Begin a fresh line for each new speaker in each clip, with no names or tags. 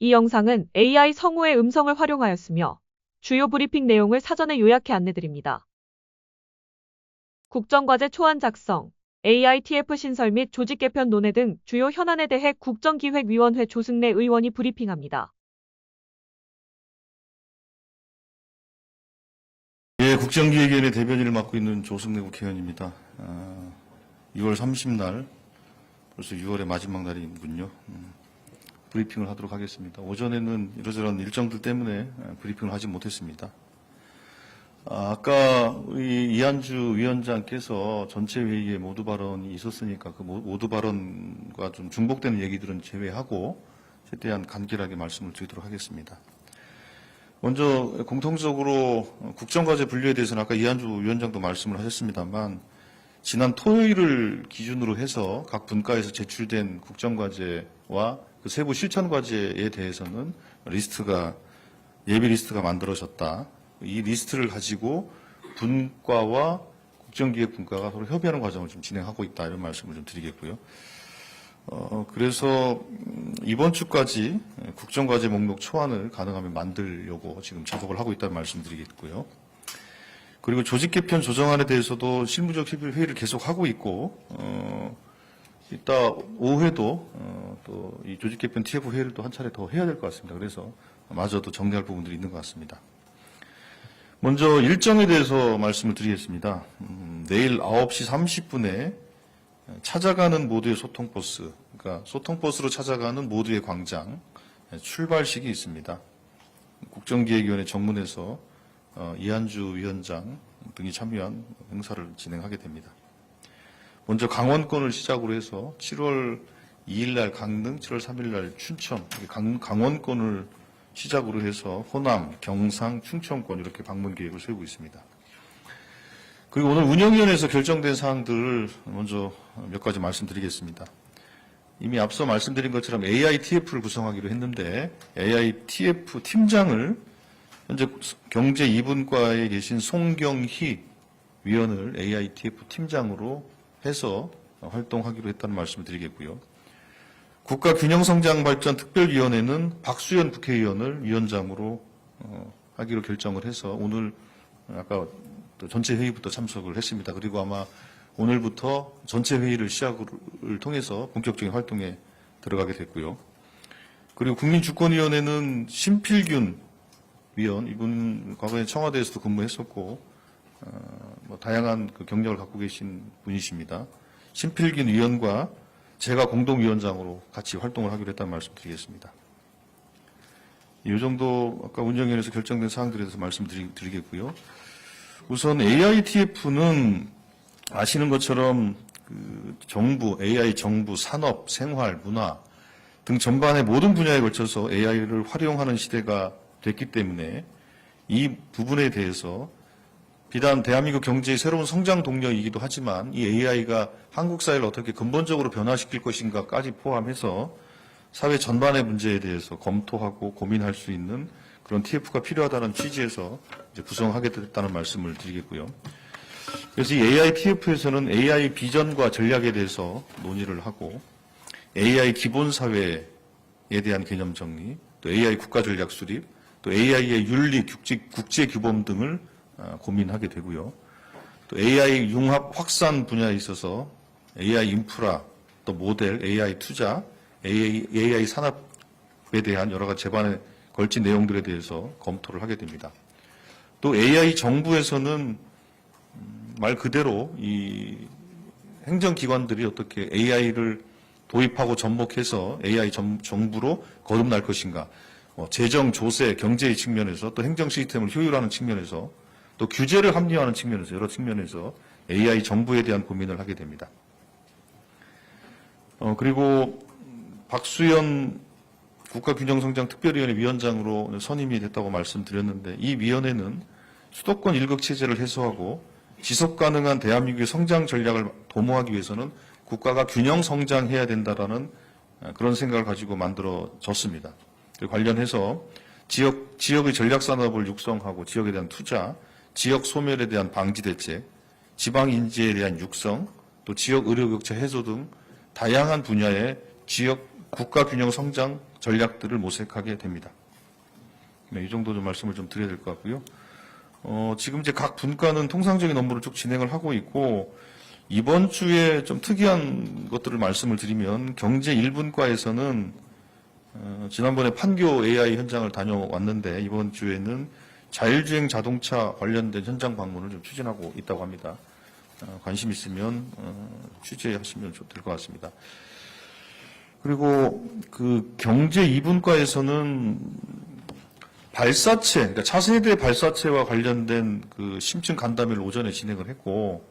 이 영상은 AI 성우의 음성을 활용하였으며 주요 브리핑 내용을 사전에 요약해 안내드립니다. 국정과제 초안 작성, AI TF 신설 및 조직 개편 논의 등 주요 현안에 대해 국정기획위원회 조승래 의원이 브리핑합니다.
예, 국정기획위원회 대변인을 맡고 있는 조승래 국회의원입니다. 6월 30날, 벌써 6월의 마지막 날이군요. 브리핑을 하도록 하겠습니다. 오전에는 이러저런 일정들 때문에 브리핑을 하지 못했습니다. 아까 이한주 위원장께서 전체 회의에 모두 발언이 있었으니까 그 모두 발언과 좀 중복되는 얘기들은 제외하고 최대한 간결하게 말씀을 드리도록 하겠습니다. 먼저 공통적으로 국정과제 분류에 대해서는 아까 이한주 위원장도 말씀을 하셨습니다만 지난 토요일을 기준으로 해서 각 분과에서 제출된 국정과제와 그 세부 실천과제에 대해서는 예비 리스트가 만들어졌다. 이 리스트를 가지고 분과와 국정기획분과가 서로 협의하는 과정을 좀 진행하고 있다. 이런 말씀을 좀 드리겠고요. 그래서 이번 주까지 국정과제 목록 초안을 가능하면 만들려고 지금 작업을 하고 있다는 말씀드리겠고요. 그리고 조직 개편 조정안에 대해서도 실무적 회의를 계속 하고 있고, 이따 오후에도 또 이 조직 개편 TF 회의를 또 한 차례 더 해야 될 것 같습니다. 그래서 마저도 정리할 부분들이 있는 것 같습니다. 먼저 일정에 대해서 말씀을 드리겠습니다. 내일 9시 30분에 찾아가는 모두의 소통버스, 그러니까 소통버스로 찾아가는 모두의 광장 출발식이 있습니다. 국정기획위원회 정문에서 이한주 위원장 등이 참여한 행사를 진행하게 됩니다. 먼저 강원권을 시작으로 해서 7월 2일 날 강릉, 7월 3일 날 춘천, 강원권을 시작으로 해서 호남, 경상, 충청권 이렇게 방문 계획을 세우고 있습니다. 그리고 오늘 운영위원회에서 결정된 사항들을 먼저 몇 가지 말씀드리겠습니다. 이미 앞서 말씀드린 것처럼 AITF를 구성하기로 했는데 AITF 팀장을 현재 경제 2분과에 계신 송경희 위원을 AITF 팀장으로 해서 활동하기로 했다는 말씀을 드리겠고요. 국가균형성장발전특별위원회는 박수현 국회의원을 위원장으로 하기로 결정을 해서 오늘 아까 또 전체 회의부터 참석을 했습니다. 그리고 아마 오늘부터 전체 회의를 시작을 통해서 본격적인 활동에 들어가게 됐고요. 그리고 국민주권위원회는 심필균 위원, 이분 과거에 청와대에서도 근무했었고 다양한 그 경력을 갖고 계신 분이십니다. 심필균 위원과 제가 공동위원장으로 같이 활동을 하기로 했다는 말씀 드리겠습니다. 이 정도 아까 운영위원회에서 결정된 사항들에 대해서 말씀드리겠고요. 우선 AITF는 아시는 것처럼 그 정부, AI 정부, 산업, 생활, 문화 등 전반의 모든 분야에 걸쳐서 AI를 활용하는 시대가 됐기 때문에 이 부분에 대해서 비단 대한민국 경제의 새로운 성장 동력이기도 하지만 이 AI가 한국 사회를 어떻게 근본적으로 변화시킬 것인가까지 포함해서 사회 전반의 문제에 대해서 검토하고 고민할 수 있는 그런 TF가 필요하다는 취지에서 이제 구성하게 됐다는 말씀을 드리겠고요. 그래서 이 AITF에서는 AI 비전과 전략에 대해서 논의를 하고 AI 기본사회에 대한 개념 정리, 또 AI 국가전략 수립, 또 AI의 윤리, 국제규범 등을 고민하게 되고요. 또 AI 융합 확산 분야에 있어서 AI 인프라, 또 모델, AI 투자, AI 산업에 대한 여러 가지 제반에 걸친 내용들에 대해서 검토를 하게 됩니다. 또 AI 정부에서는 말 그대로 이 행정기관들이 어떻게 AI를 도입하고 접목해서 AI 정부로 거듭날 것인가, 재정, 조세, 경제의 측면에서 또 행정 시스템을 효율화하는 측면에서 또 규제를 합리화하는 측면에서 여러 측면에서 AI 정부에 대한 고민을 하게 됩니다. 그리고 박수현 국가균형성장특별위원회 위원장으로 선임이 됐다고 말씀드렸는데 이 위원회는 수도권 일극체제를 해소하고 지속가능한 대한민국의 성장 전략을 도모하기 위해서는 국가가 균형성장해야 된다라는 그런 생각을 가지고 만들어졌습니다. 관련해서 지역의 전략산업을 육성하고 지역에 대한 투자, 지역 소멸에 대한 방지 대책, 지방 인재에 대한 육성, 또 지역 의료 격차 해소 등 다양한 분야의 지역 국가 균형 성장 전략들을 모색하게 됩니다. 네, 이 정도 좀 말씀을 좀 드려야 될 것 같고요. 지금 이제 각 분과는 통상적인 업무를 쭉 진행을 하고 있고, 이번 주에 좀 특이한 것들을 말씀을 드리면, 경제 1분과에서는 지난번에 판교 AI 현장을 다녀왔는데, 이번 주에는 자율주행 자동차 관련된 현장 방문을 좀 추진하고 있다고 합니다. 관심 있으면 취재하시면 될 것 같습니다. 그리고 그 경제 2분과에서는 발사체, 그러니까 차세대 발사체와 관련된 그 심층 간담회를 오전에 진행을 했고,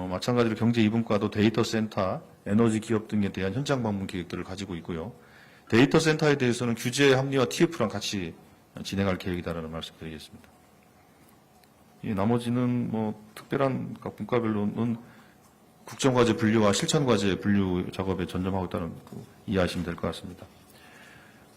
마찬가지로 경제 2분과도 데이터 센터, 에너지 기업 등에 대한 현장 방문 계획들을 가지고 있고요. 데이터 센터에 대해서는 규제 합리화 TF랑 같이 진행할 계획이다라는 말씀드리겠습니다. 나머지는 뭐 특별한 각 분과별로는 국정과제 분류와 실천과제 분류 작업에 전념하고 있다는 이해하시면 될 것 같습니다.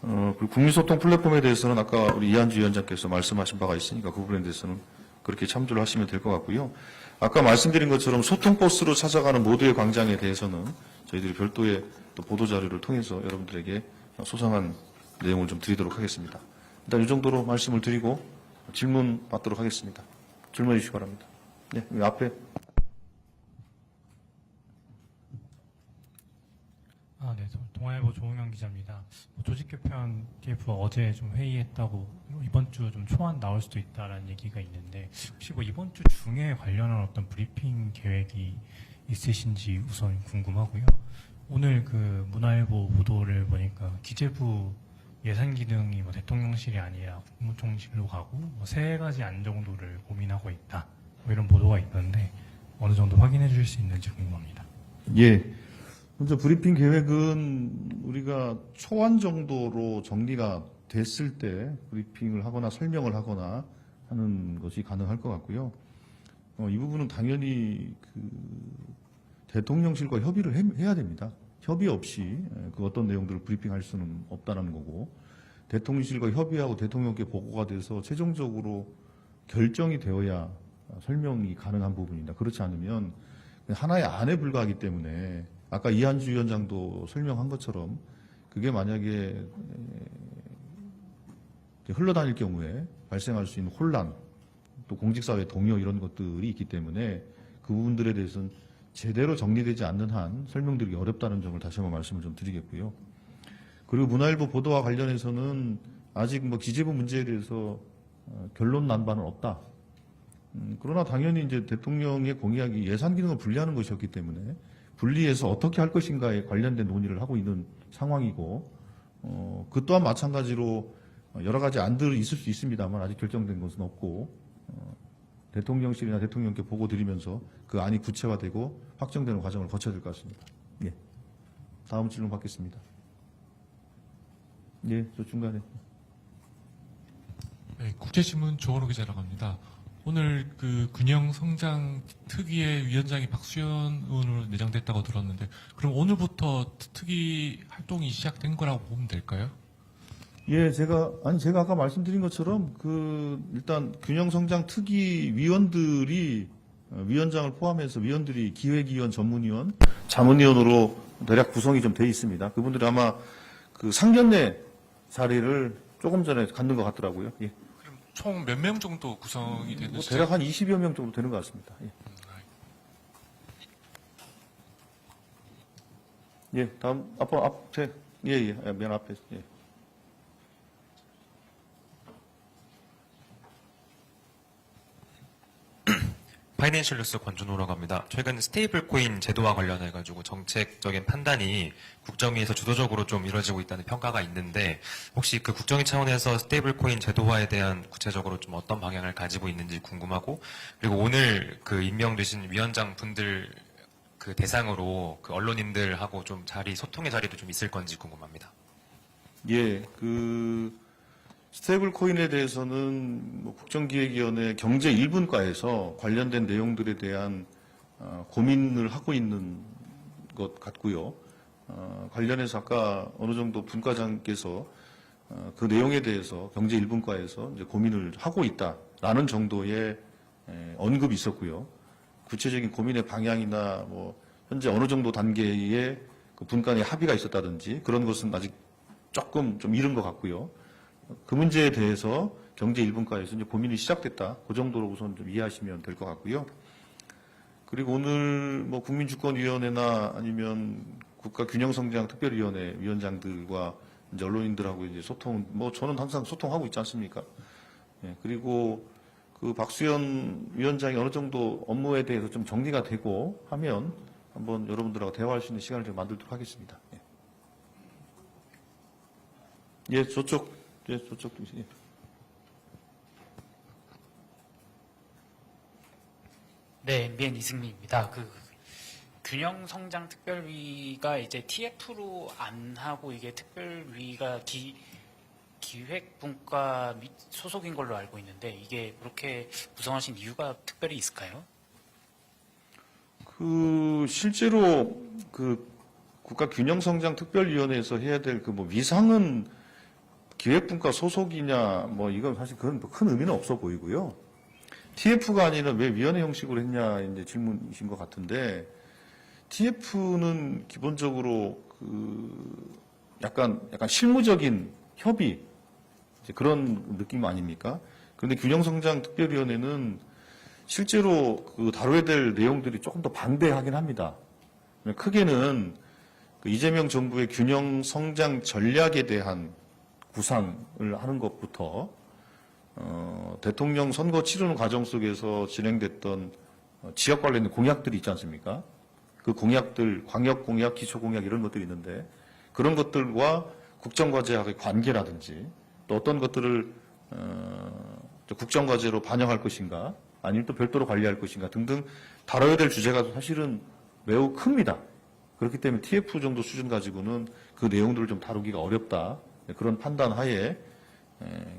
그리고 국민소통 플랫폼에 대해서는 아까 우리 이한주 위원장께서 말씀하신 바가 있으니까 그 부분에 대해서는 그렇게 참조를 하시면 될 것 같고요. 아까 말씀드린 것처럼 소통버스로 찾아가는 모두의 광장에 대해서는 저희들이 별도의 또 보도자료를 통해서 여러분들에게 소상한 내용을 좀 드리도록 하겠습니다. 일단 이 정도로 말씀을 드리고 질문 받도록 하겠습니다. 질문해 주시기 바랍니다. 네, 여기 앞에.
네, 동아일보 조응현 기자입니다. 조직 개편 TF가 어제 좀 회의했다고 이번 주 좀 초안 나올 수도 있다라는 얘기가 있는데 혹시 뭐 이번 주 중에 관련한 어떤 브리핑 계획이 있으신지 우선 궁금하고요. 오늘 그 문화일보 보도를 보니까 기재부 예산 기능이 뭐 대통령실이 아니라 국무총실로 가고 뭐 3가지 안 정도를 고민하고 있다. 뭐 이런 보도가 있던데 어느 정도 확인해 주실 수 있는지 궁금합니다.
예. 먼저 브리핑 계획은 우리가 초안 정도로 정리가 됐을 때 브리핑을 하거나 설명을 하거나 하는 것이 가능할 것 같고요. 이 부분은 당연히 대통령실과 협의를 해야 됩니다. 협의 없이 그 어떤 내용들을 브리핑할 수는 없다는 거고, 대통령실과 협의하고 대통령께 보고가 돼서 최종적으로 결정이 되어야 설명이 가능한 부분입니다. 그렇지 않으면 하나의 안에 불과하기 때문에 아까 이한주 위원장도 설명한 것처럼 그게 만약에 흘러다닐 경우에 발생할 수 있는 혼란, 또 공직사회 동요 이런 것들이 있기 때문에 그 부분들에 대해서는 제대로 정리되지 않는 한 설명드리기 어렵다는 점을 다시 한번 말씀을 좀 드리겠고요. 그리고 문화일보 보도와 관련해서는 아직 뭐 기재부 문제에 대해서 결론 난 바는 없다. 그러나 당연히 이제 대통령의 공약이 예산 기능을 분리하는 것이었기 때문에 분리해서 어떻게 할 것인가에 관련된 논의를 하고 있는 상황이고, 그 또한 마찬가지로 여러 가지 안들이 있을 수 있습니다만 아직 결정된 것은 없고, 대통령실이나 대통령께 보고 드리면서 그 안이 구체화되고 확정되는 과정을 거쳐야 될 것 같습니다. 예. 다음 질문 받겠습니다. 예, 저 중간에.
네, 국제신문 조원호 기자라고 합니다. 오늘 그 균형성장 특위의 위원장이 박수현 의원으로 내정됐다고 들었는데, 그럼 오늘부터 특위 활동이 시작된 거라고 보면 될까요?
예, 제가 아까 말씀드린 것처럼 일단 균형성장 특위 위원들이 위원장을 포함해서 위원들이 기획위원, 전문위원, 자문위원으로 대략 구성이 좀 돼 있습니다. 그분들이 아마 그 상견례 자리를 조금 전에 갖는 것 같더라고요. 예.
그럼 총 몇 명 정도 구성이 되는?
대략 한 20여 명 정도 되는 것 같습니다. 예. 예, 다음 앞에 맨 앞에. 예.
파이낸셜 뉴스 권준호라고 합니다. 최근 스테이블 코인 제도와 관련해가지고 정책적인 판단이 국정위에서 주도적으로 좀 이루어지고 있다는 평가가 있는데, 혹시 그 국정위 차원에서 스테이블 코인 제도화에 대한 구체적으로 좀 어떤 방향을 가지고 있는지 궁금하고, 그리고 오늘 그 임명되신 위원장 분들 그 대상으로 그 언론인들하고 좀 소통의 자리도 좀 있을 건지 궁금합니다.
예, 스테이블 코인에 대해서는 국정기획위원회 경제 1분과에서 관련된 내용들에 대한 고민을 하고 있는 것 같고요. 관련해서 아까 어느 정도 분과장께서 그 내용에 대해서 경제 1분과에서 이제 고민을 하고 있다라는 정도의 언급이 있었고요. 구체적인 고민의 방향이나 현재 어느 정도 단계의 그 분간의 합의가 있었다든지 그런 것은 아직 조금 좀 이른 것 같고요. 그 문제에 대해서 경제 1분과에서 이제 고민이 시작됐다. 그 정도로 우선 좀 이해하시면 될 것 같고요. 그리고 오늘 뭐 국민주권위원회나 아니면 국가균형성장특별위원회 위원장들과 이제 언론인들하고 이제 소통, 뭐 저는 항상 소통하고 있지 않습니까? 예, 그리고 그 박수현 위원장이 어느 정도 업무에 대해서 좀 정리가 되고 하면 한번 여러분들하고 대화할 수 있는 시간을 좀 만들도록 하겠습니다. 예, 예 저쪽, 예, 저쪽도, 예.
네, MBN 이승민입니다. 균형성장특별위가 이제 TF로 안 하고 이게 특별위가 기획분과 소속인 걸로 알고 있는데 이게 그렇게 구성하신 이유가 특별히 있을까요?
실제로 국가균형성장특별위원회에서 해야 될 뭐 위상은 기획분과 소속이냐, 뭐 이건 사실 그건 큰 의미는 없어 보이고요. TF가 아니라 왜 위원회 형식으로 했냐 이제 질문이신 것 같은데, TF는 기본적으로 약간 실무적인 협의 이제 그런 느낌 아닙니까? 그런데 균형성장특별위원회는 실제로 다뤄야 될 내용들이 조금 더 방대하긴 합니다. 크게는 이재명 정부의 균형성장 전략에 대한 구상을 하는 것부터 대통령 선거 치르는 과정 속에서 진행됐던 지역 관련된 공약들이 있지 않습니까? 그 공약들, 광역 공약, 기초 공약 이런 것들이 있는데 그런 것들과 국정과제하고의 관계라든지 또 어떤 것들을 국정과제로 반영할 것인가 아니면 또 별도로 관리할 것인가 등등 다뤄야 될 주제가 사실은 매우 큽니다. 그렇기 때문에 TF 정도 수준 가지고는 그 내용들을 좀 다루기가 어렵다. 그런 판단 하에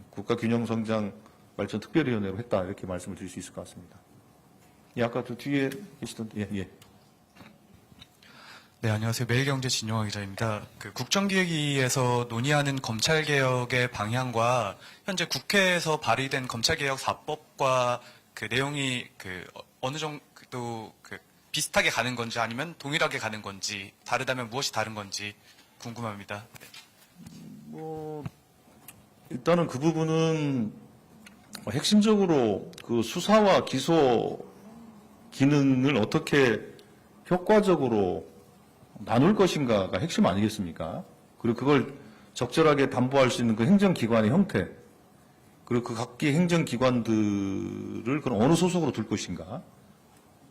국가균형성장발전특별위원회로 했다. 이렇게 말씀을 드릴 수 있을 것 같습니다. 예, 아까 저 뒤에 계시던, 예.
네, 안녕하세요. 매일경제 진용화 기자입니다. 국정기획위에서 논의하는 검찰개혁의 방향과 현재 국회에서 발의된 검찰개혁 4법과 내용이 어느 정도 비슷하게 가는 건지 아니면 동일하게 가는 건지 다르다면 무엇이 다른 건지 궁금합니다.
일단은 그 부분은 핵심적으로 수사와 기소 기능을 어떻게 효과적으로 나눌 것인가가 핵심 아니겠습니까? 그리고 그걸 적절하게 담보할 수 있는 그 행정기관의 형태, 그리고 그 각기 행정기관들을 그럼 어느 소속으로 둘 것인가,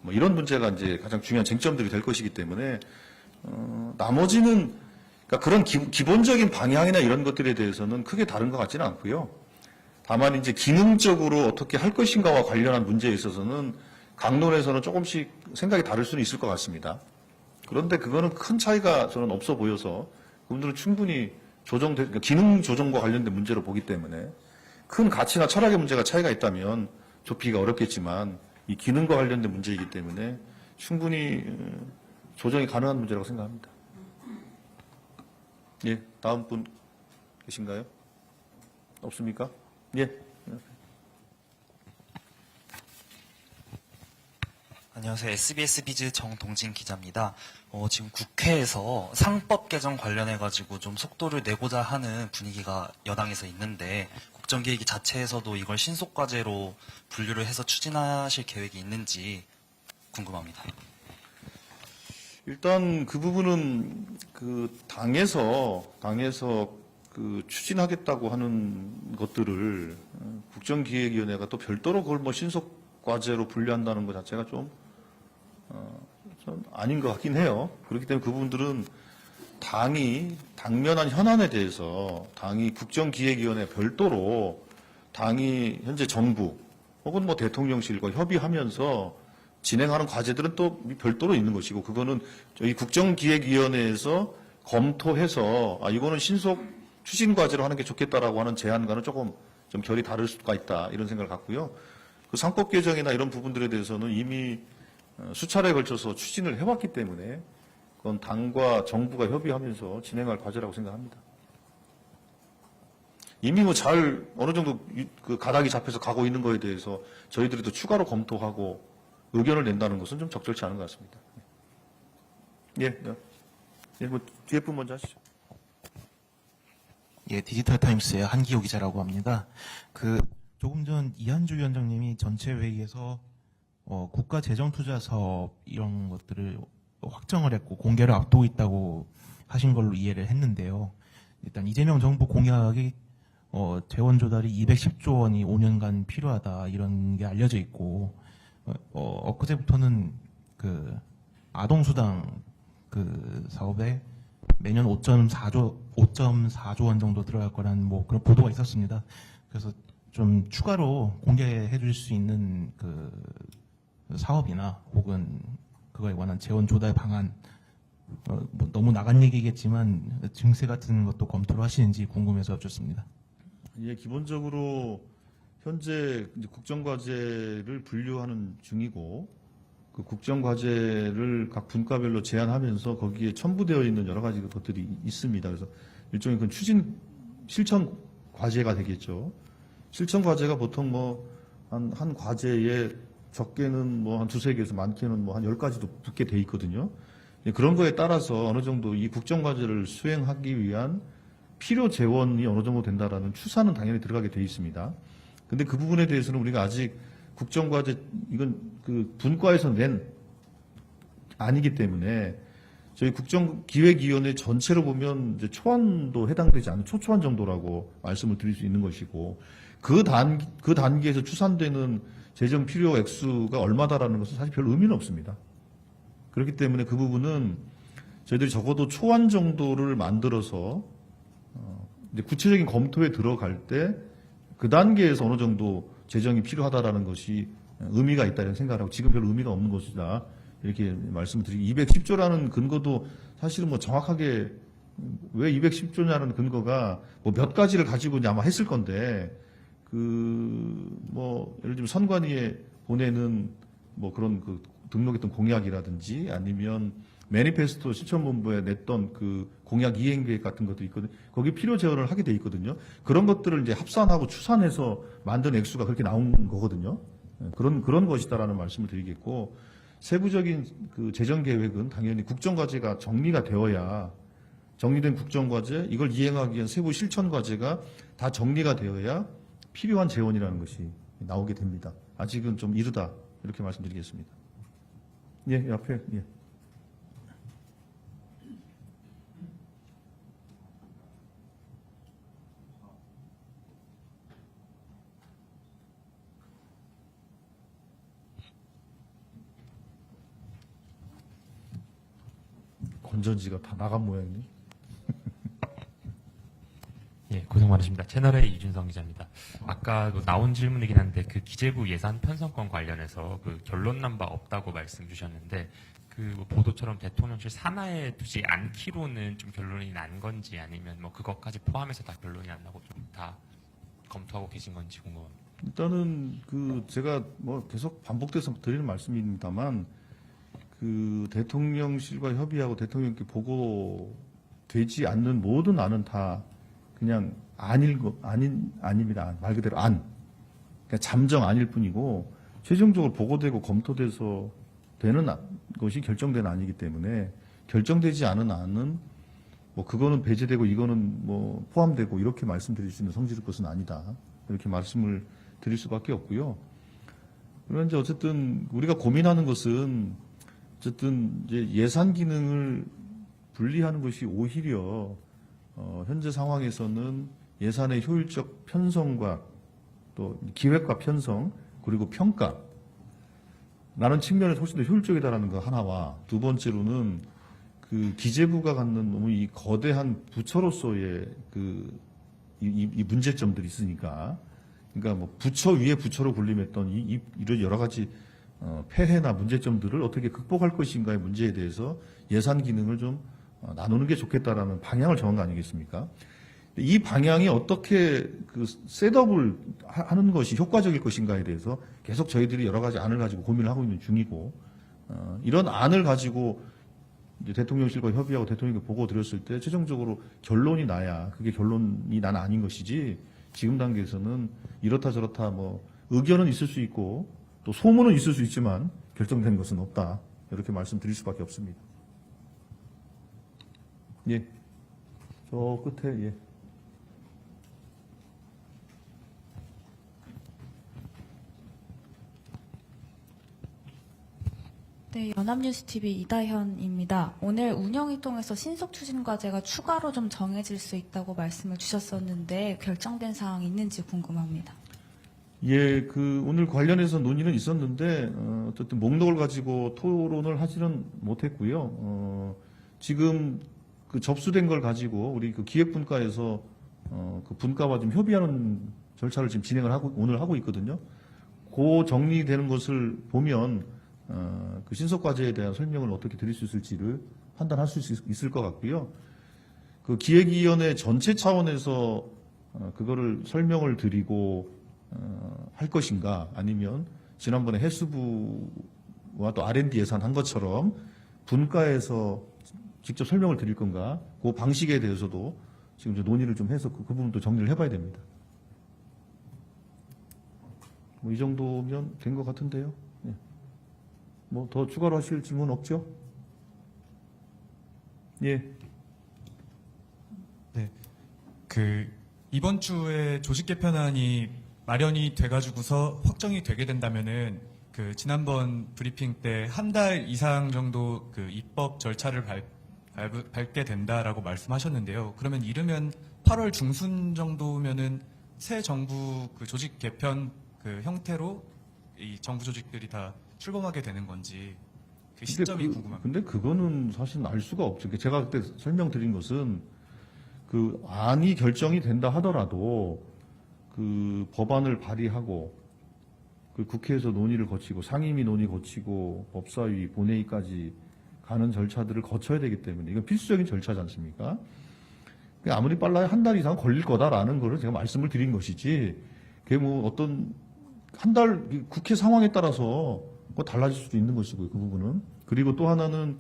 뭐 이런 문제가 이제 가장 중요한 쟁점들이 될 것이기 때문에 나머지는 그러니까 그런 기본적인 방향이나 이런 것들에 대해서는 크게 다른 것 같지는 않고요. 다만 이제 기능적으로 어떻게 할 것인가와 관련한 문제에 있어서는 강론에서는 조금씩 생각이 다를 수는 있을 것 같습니다. 그런데 그거는 큰 차이가 저는 없어 보여서 그분들은 충분히 그러니까 기능 조정과 관련된 문제로 보기 때문에 큰 가치나 철학의 문제가 차이가 있다면 좁히기가 어렵겠지만 이 기능과 관련된 문제이기 때문에 충분히 조정이 가능한 문제라고 생각합니다. 예, 다음 분 계신가요? 없습니까? 예.
안녕하세요. SBS 비즈 정동진 기자입니다. 지금 국회에서 상법 개정 관련해가지고 좀 속도를 내고자 하는 분위기가 여당에서 있는데 국정기획위 자체에서도 이걸 신속과제로 분류를 해서 추진하실 계획이 있는지 궁금합니다.
일단 그 부분은 당에서 추진하겠다고 하는 것들을 국정기획위원회가 또 별도로 그걸 뭐 신속과제로 분류한다는 것 자체가 좀 아닌 것 같긴 해요. 그렇기 때문에 그 부분들은 당이 당면한 현안에 대해서 당이 국정기획위원회 별도로 당이 현재 정부 혹은 뭐 대통령실과 협의하면서 진행하는 과제들은 또 별도로 있는 것이고 그거는 저희 국정기획위원회에서 검토해서 이거는 신속 추진 과제로 하는 게 좋겠다라고 하는 제안과는 조금 좀 결이 다를 수가 있다 이런 생각을 갖고요. 그 상법 개정이나 이런 부분들에 대해서는 이미 수차례에 걸쳐서 추진을 해왔기 때문에 그건 당과 정부가 협의하면서 진행할 과제라고 생각합니다. 이미 뭐 잘 어느 정도 그 가닥이 잡혀서 가고 있는 거에 대해서 저희들이 또 추가로 검토하고 의견을 낸다는 것은 좀 적절치 않은 것 같습니다. 예, 뭐 뒤에 분 먼저 하시죠.
예, 디지털 타임스의 한기호 기자라고 합니다. 조금 전 이한주 위원장님이 전체 회의에서 국가 재정 투자 사업 이런 것들을 확정을 했고 공개를 앞두고 있다고 하신 걸로 이해를 했는데요. 일단 이재명 정부 공약이 재원 조달이 210조 원이 5년간 필요하다 이런 게 알려져 있고 엊그제부터는 아동수당 사업에 매년 5.4조 원 정도 들어갈 거라는 그런 보도가 있었습니다. 그래서 좀 추가로 공개해 줄 수 있는 사업이나 혹은 그거에 관한 재원 조달 방안 너무 나간 얘기겠지만 증세 같은 것도 검토를 하시는지 궁금해서 여쭙습니다.
예, 기본적으로 현재 이제 국정과제를 분류하는 중이고 그 국정과제를 각 분과별로 제안하면서 거기에 첨부되어 있는 여러 가지 것들이 있습니다. 그래서 일종의 그 실천 과제가 되겠죠. 실천 과제가 보통 한 과제에 적게는 한 두세 개에서 많게는 한 10가지도 붙게 돼 있거든요. 그런 거에 따라서 어느 정도 이 국정과제를 수행하기 위한 필요 재원이 어느 정도 된다라는 추산은 당연히 들어가게 돼 있습니다. 근데 그 부분에 대해서는 우리가 아직 국정과제, 이건 분과에서 낸 아니기 때문에 저희 국정기획위원회 전체로 보면 이제 초안도 해당되지 않는 초초안 정도라고 말씀을 드릴 수 있는 것이고 그 단계에서 추산되는 재정 필요 액수가 얼마다라는 것은 사실 별 의미는 없습니다. 그렇기 때문에 그 부분은 저희들이 적어도 초안 정도를 만들어서 이제 구체적인 검토에 들어갈 때 그 단계에서 어느 정도 재정이 필요하다라는 것이 의미가 있다는 생각을 하고 지금 별 의미가 없는 것이다. 이렇게 말씀을 드리고 210조라는 근거도 사실은 정확하게 왜 210조냐는 근거가 몇 가지를 가지고 이제 아마 했을 건데 예를 들면 선관위에 보내는 그런 등록했던 공약이라든지 아니면 매니페스토 실천본부에 냈던 공약 이행계획 같은 것도 있거든요. 거기 필요 재원을 하게 돼 있거든요. 그런 것들을 이제 합산하고 추산해서 만든 액수가 그렇게 나온 거거든요. 그런 것이다라는 말씀을 드리겠고 세부적인 재정 계획은 당연히 국정과제가 정리가 되어야 정리된 국정과제 이걸 이행하기 위한 세부 실천 과제가 다 정리가 되어야 필요한 재원이라는 것이 나오게 됩니다. 아직은 좀 이르다 이렇게 말씀드리겠습니다. 예, 앞에 예. 건전지가 다 나간 모양이네.
예, 고생 많으십니다. 채널A 이준성 기자입니다. 아까 나온 질문이긴 한데 기재부 예산 편성권 관련해서 결론난 바 없다고 말씀 주셨는데 보도처럼 대통령실 산하에 두지 않기로는 좀 결론이 난 건지 아니면 그것까지 포함해서 다 결론이 안 나고 좀 다 검토하고 계신 건지 궁금합니다.
일단은 제가 계속 반복돼서 드리는 말씀입니다만 대통령실과 협의하고 대통령께 보고되지 않는 모든 안은 다 그냥 아닙니다. 말 그대로 그러니까 잠정 아닐 뿐이고 최종적으로 보고되고 검토돼서 되는 것이 결정된 안이기 때문에 결정되지 않은 안은 그거는 배제되고 이거는 포함되고 이렇게 말씀드릴 수 있는 성질의 것은 아니다. 이렇게 말씀을 드릴 수밖에 없고요. 그런데 어쨌든 우리가 고민하는 것은 어쨌든 이제 예산 기능을 분리하는 것이 오히려 현재 상황에서는 예산의 효율적 편성과 또 기획과 편성 그리고 평가 라는 측면에서 훨씬 더 효율적이다라는 거 하나와 두 번째로는 기재부가 갖는 너무 이 거대한 부처로서의 이 문제점들이 있으니까 그러니까 부처 위에 부처로 군림했던 이런 여러 가지 폐해나 문제점들을 어떻게 극복할 것인가의 문제에 대해서 예산 기능을 좀 나누는 게 좋겠다라는 방향을 정한 거 아니겠습니까? 이 방향이 어떻게 셋업을 하는 것이 효과적일 것인가에 대해서 계속 저희들이 여러 가지 안을 가지고 고민을 하고 있는 중이고 이런 안을 가지고 이제 대통령실과 협의하고 대통령께 보고 드렸을 때 최종적으로 결론이 나야 그게 결론이 난 아닌 것이지 지금 단계에서는 이렇다 저렇다 의견은 있을 수 있고 또 소문은 있을 수 있지만 결정된 것은 없다. 이렇게 말씀드릴 수밖에 없습니다. 예. 저 끝에, 예.
네, 연합뉴스TV 이다현입니다. 오늘 운영위 통해서 신속 추진 과제가 추가로 좀 정해질 수 있다고 말씀을 주셨었는데 결정된 사항이 있는지 궁금합니다.
예, 오늘 관련해서 논의는 있었는데, 어쨌든 목록을 가지고 토론을 하지는 못했고요. 지금 접수된 걸 가지고 우리 기획분과에서 그 분과와 좀 협의하는 절차를 지금 진행을 오늘 하고 있거든요. 그 정리되는 것을 보면, 그 신속과제에 대한 설명을 어떻게 드릴 수 있을지를 판단할 수 있을 것 같고요. 그 기획위원회 전체 차원에서 그거를 설명을 드리고 할 것인가, 아니면 지난번에 해수부와 또 R&D 예산 한 것처럼 분과에서 직접 설명을 드릴 건가, 그 방식에 대해서도 지금 이제 논의를 좀 해서 그 부분도 정리를 해봐야 됩니다. 뭐 이 정도면 된 것 같은데요. 예. 뭐 더 추가로 하실 질문 없죠? 예.
네. 이번 주에 조직 개편안이 마련이 돼가지고서 확정이 되게 된다면은 지난번 브리핑 때 한 달 이상 정도 입법 절차를 밟게 된다라고 말씀하셨는데요. 그러면 이르면 8월 중순 정도면은 새 정부 조직 개편 형태로 이 정부 조직들이 다 출범하게 되는 건지 그 시점이 궁금합니다.
근데 그거는 사실 알 수가 없죠. 제가 그때 설명드린 것은 그 안이 결정이 된다 하더라도 그 법안을 발의하고 그 국회에서 논의를 거치고 상임위 논의 거치고 법사위 본회의까지 가는 절차들을 거쳐야 되기 때문에 이건 필수적인 절차지 않습니까? 아무리 빨라야 한 달 이상 걸릴 거다라는 거를 제가 말씀을 드린 것이지, 그게 뭐 어떤 한 달 국회 상황에 따라서 뭐 달라질 수도 있는 것이고요, 그 부분은. 그리고 또 하나는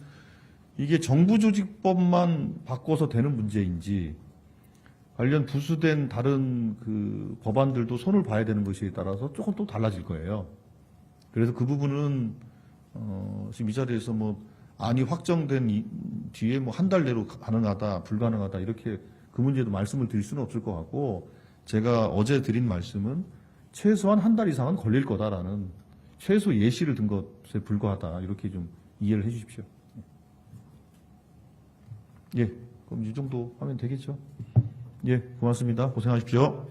이게 정부조직법만 바꿔서 되는 문제인지 관련 부수된 다른 그 법안들도 손을 봐야 되는 것에 따라서 조금 또 달라질 거예요. 그래서 그 부분은 지금 이 자리에서 뭐 안이 확정된 뒤에 뭐 한 달 내로 가능하다, 불가능하다 이렇게 그 문제도 말씀을 드릴 수는 없을 것 같고, 제가 어제 드린 말씀은 최소한 한 달 이상은 걸릴 거다라는 최소 예시를 든 것에 불과하다, 이렇게 좀 이해를 해 주십시오. 예, 그럼 이 정도 하면 되겠죠? 예, 고맙습니다. 고생하십시오.